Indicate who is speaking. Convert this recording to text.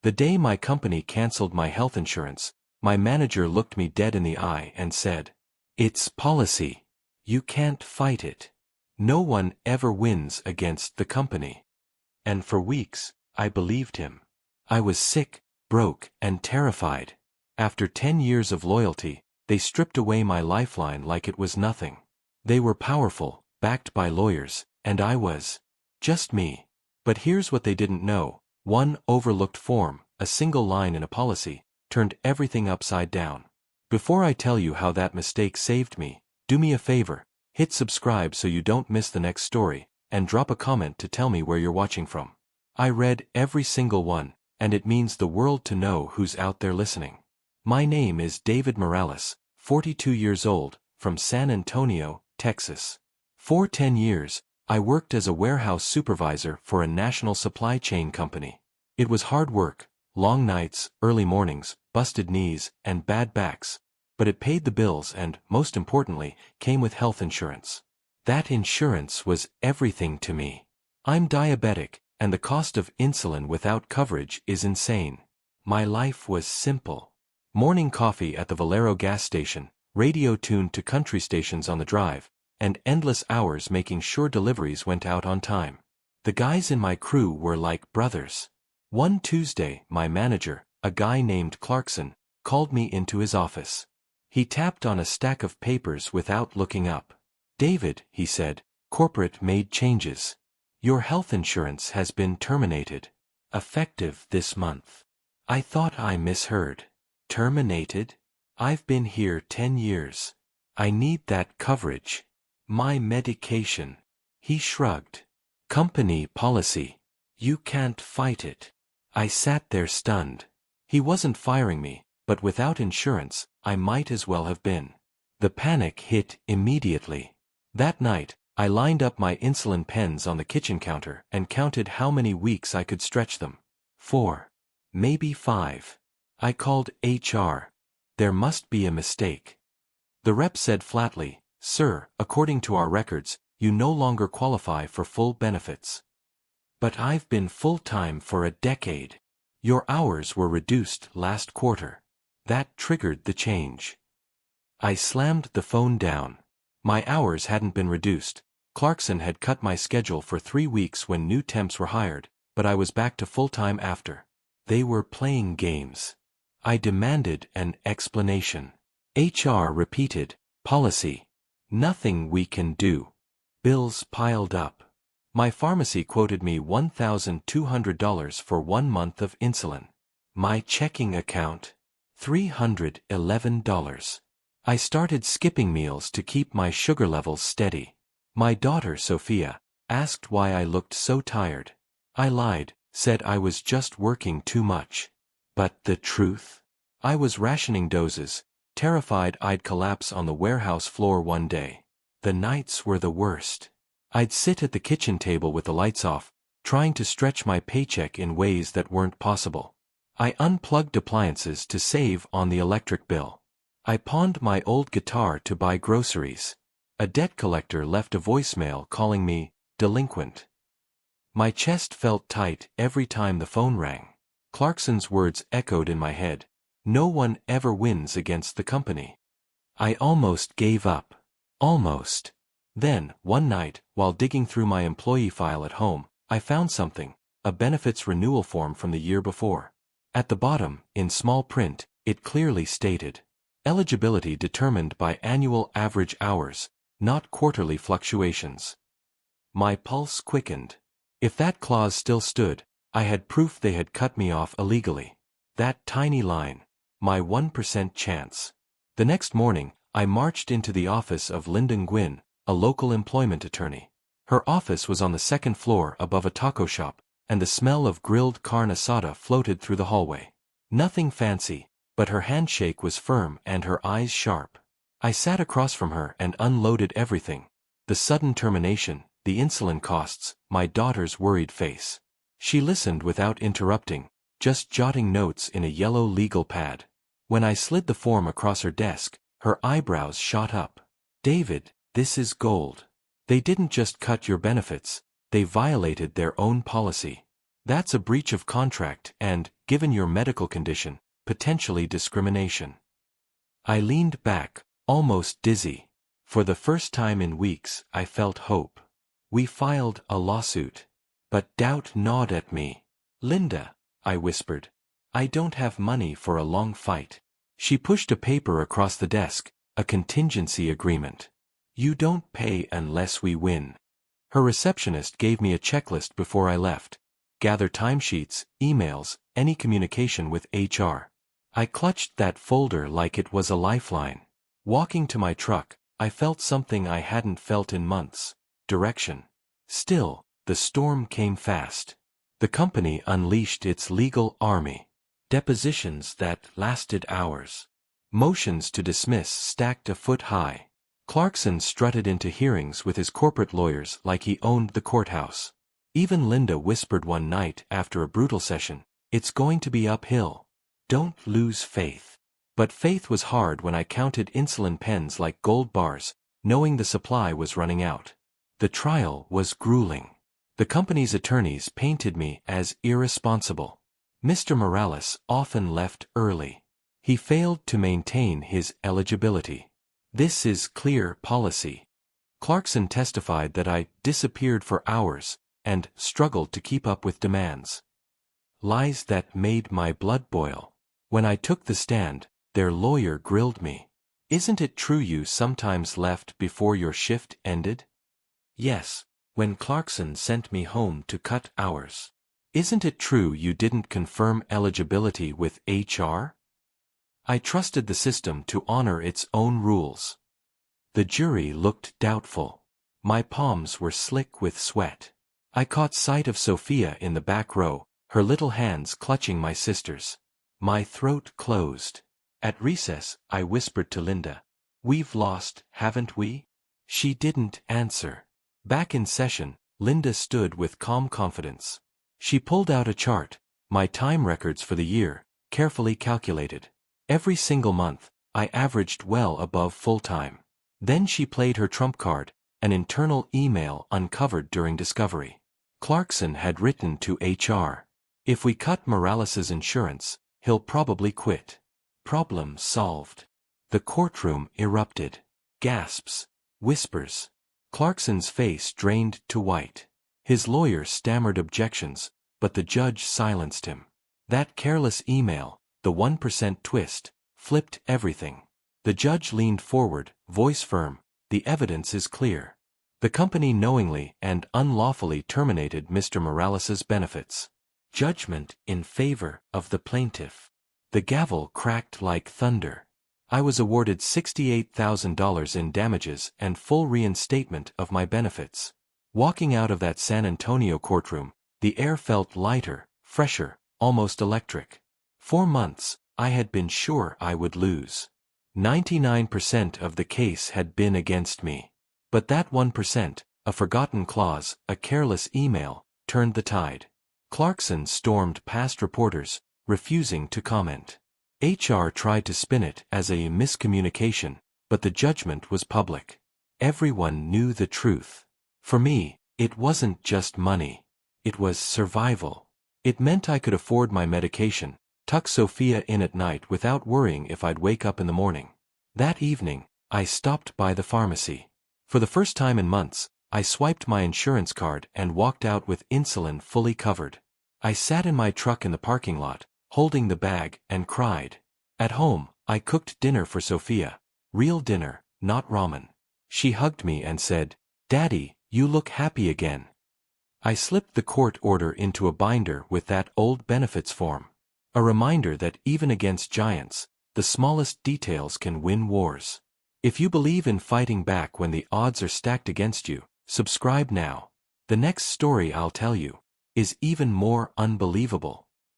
Speaker 1: The day my company canceled my health insurance, my manager looked me dead in the eye and said, "It's policy. You can't fight it. No one ever wins against the company." And for weeks, I believed him. I was sick, broke, and terrified. After 10 years of loyalty, they stripped away my lifeline like it was nothing. They were powerful, backed by lawyers, and I was just me. But here's what they didn't know. One overlooked form, a single line in a policy, turned everything upside down. Before I tell you how that mistake saved me, do me a favor, hit subscribe so you don't miss the next story, and drop a comment to tell me where you're watching from. I read every single one, and it means the world to know who's out there listening. My name is David Morales, 42 years old, from San Antonio, Texas. For 10 years, I worked as a warehouse supervisor for a national supply chain company. It was hard work, long nights, early mornings, busted knees, and bad backs, but it paid the bills and, most importantly, came with health insurance. That insurance was everything to me. I'm diabetic, and the cost of insulin without coverage is insane. My life was simple. Morning coffee at the Valero gas station, radio tuned to country stations on the drive, and endless hours making sure deliveries went out on time. The guys in my crew were like brothers. One Tuesday, my manager, a guy named Clarkson, called me into his office. He tapped on a stack of papers without looking up. "David," he said, "corporate made changes. Your health insurance has been terminated. Effective this month." I thought I misheard. Terminated? I've been here 10 years. I need that coverage. My medication. He shrugged. Company policy. You can't fight it. I sat there stunned. He wasn't firing me, but without insurance, I might as well have been. The panic hit immediately. That night, I lined up my insulin pens on the kitchen counter and counted how many weeks I could stretch them. 4. Maybe 5. I called HR. There must be a mistake. The rep said flatly, "Sir, according to our records, you no longer qualify for full benefits." "But I've been full-time for a decade. Your hours were reduced last quarter." That triggered the change. I slammed the phone down. My hours hadn't been reduced. Clarkson had cut my schedule for 3 weeks when new temps were hired, but I was back to full-time after. They were playing games. I demanded an explanation. HR repeated, "Policy. Nothing we can do." Bills piled up. My pharmacy quoted me $1,200 for 1 month of insulin. My checking account, $311. I started skipping meals to keep my sugar levels steady. My daughter Sophia asked why I looked so tired. I lied, said I was just working too much. But the truth? I was rationing doses, terrified I'd collapse on the warehouse floor one day. The nights were the worst. I'd sit at the kitchen table with the lights off, trying to stretch my paycheck in ways that weren't possible. I unplugged appliances to save on the electric bill. I pawned my old guitar to buy groceries. A debt collector left a voicemail calling me delinquent. My chest felt tight every time the phone rang. Clarkson's words echoed in my head. No one ever wins against the company. I almost gave up. Almost. Then, one night, while digging through my employee file at home, I found something, a benefits renewal form from the year before. At the bottom, in small print, it clearly stated, eligibility determined by annual average hours, not quarterly fluctuations. My pulse quickened. If that clause still stood, I had proof they had cut me off illegally. That tiny line. My 1% chance. The next morning, I marched into the office of Lyndon Gwynn, a local employment attorney. Her office was on the second floor above a taco shop, and the smell of grilled carne asada floated through the hallway. Nothing fancy, but her handshake was firm and her eyes sharp. I sat across from her and unloaded everything. The sudden termination, the insulin costs, my daughter's worried face. She listened without interrupting, just jotting notes in a yellow legal pad. When I slid the form across her desk, her eyebrows shot up. "David, this is gold. They didn't just cut your benefits, they violated their own policy. That's a breach of contract and, given your medical condition, potentially discrimination. I leaned back, almost dizzy. For the first time in weeks, I felt hope. We filed a lawsuit. But doubt gnawed at me. Linda, I whispered. I don't have money for a long fight. She pushed a paper across the desk, a contingency agreement. You don't pay unless we win. Her receptionist gave me a checklist before I left. Gather timesheets, emails, any communication with HR. I clutched that folder like it was a lifeline. Walking to my truck, I felt something I hadn't felt in months. Direction. Still, the storm came fast. The company unleashed its legal army. Depositions that lasted hours. Motions to dismiss stacked a foot high. Clarkson strutted into hearings with his corporate lawyers like he owned the courthouse. Even Linda whispered one night after a brutal session, "It's going to be uphill. Don't lose faith." But faith was hard when I counted insulin pens like gold bars, knowing the supply was running out. The trial was grueling. The company's attorneys painted me as irresponsible. Mr. Morales often left early. He failed to maintain his eligibility. This is clear policy. Clarkson testified that I disappeared for hours and struggled to keep up with demands. Lies that made my blood boil. When I took the stand, their lawyer grilled me. Isn't it true you sometimes left before your shift ended? Yes, when Clarkson sent me home to cut hours. Isn't it true you didn't confirm eligibility with HR? I trusted the system to honor its own rules. The jury looked doubtful. My palms were slick with sweat. I caught sight of Sophia in the back row, her little hands clutching my sister's. My throat closed. At recess, I whispered to Linda, "We've lost, haven't we?" She didn't answer. Back in session, Linda stood with calm confidence. She pulled out a chart, my time records for the year, carefully calculated. Every single month, I averaged well above full-time. Then she played her trump card, an internal email uncovered during discovery. Clarkson had written to HR. "If we cut Morales's insurance, he'll probably quit." Problem solved. The courtroom erupted. Gasps. Whispers. Clarkson's face drained to white. His lawyer stammered objections, but the judge silenced him. That careless email, the 1% twist, flipped everything. The judge leaned forward, voice firm, "The evidence is clear. The company knowingly and unlawfully terminated Mr. Morales's benefits. Judgment in favor of the plaintiff." The gavel cracked like thunder. I was awarded $68,000 in damages and full reinstatement of my benefits. Walking out of that San Antonio courtroom, the air felt lighter, fresher, almost electric. For months, I had been sure I would lose. 99% of the case had been against me. But that 1%, a forgotten clause, a careless email, turned the tide. Clarkson stormed past reporters, refusing to comment. HR tried to spin it as a miscommunication, but the judgment was public. Everyone knew the truth. For me, it wasn't just money. It was survival. It meant I could afford my medication, tuck Sophia in at night without worrying if I'd wake up in the morning. That evening, I stopped by the pharmacy. For the first time in months, I swiped my insurance card and walked out with insulin fully covered. I sat in my truck in the parking lot, holding the bag, and cried. At home, I cooked dinner for Sophia. Real dinner, not ramen. She hugged me and said, "Daddy, you look happy again." I slipped the court order into a binder with that old benefits form. A reminder that even against giants, the smallest details can win wars. If you believe in fighting back when the odds are stacked against you, subscribe now. The next story I'll tell you is even more unbelievable.